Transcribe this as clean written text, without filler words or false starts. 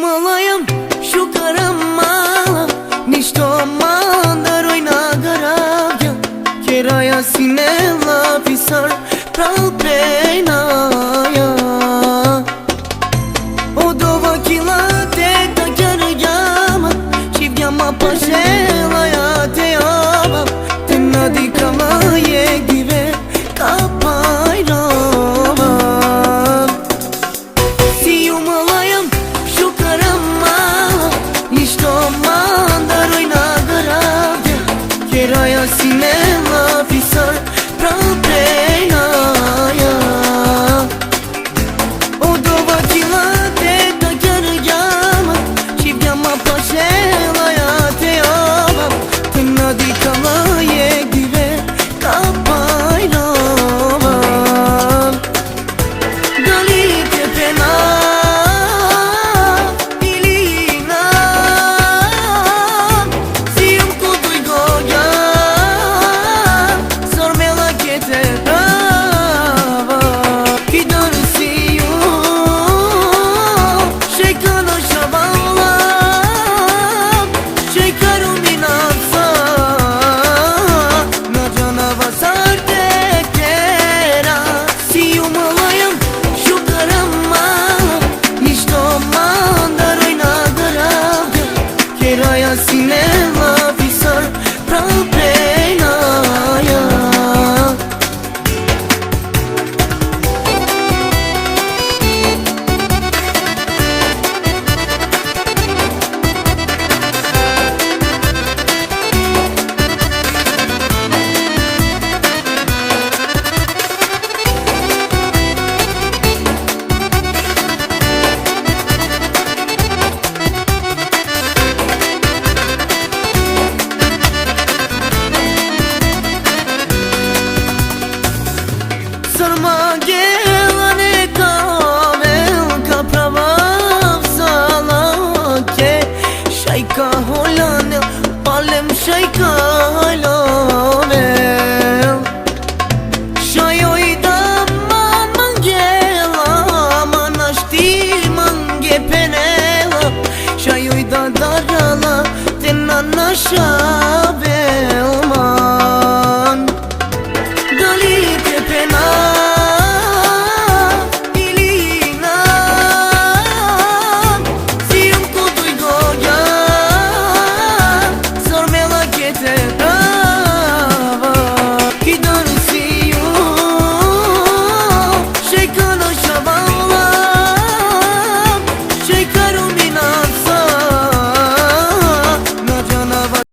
Malayam shukarama nishto mandaroj na garavja Keraja si ne lapisar pral prejnaja Odova kila te ta kjarjama Qivjama pa shelaja te jama Te nadikama je dive ka pajrama Si ju Malayam shukarama Nishto mandaroj na garavja Keraja si ne lapisar pral prejnaja Odova kila te ta kjarjama Qivjama pa shelaja te jama Te nadikama je dive ka pajrama Dali te pena Keraja si ne lapisar pral prejnaja Sărma gelane kavel ka pravav salake Shaika holane palem shaika halovel Shajoj da ma mangela manashti mange penela Shajoj da darala te nanasha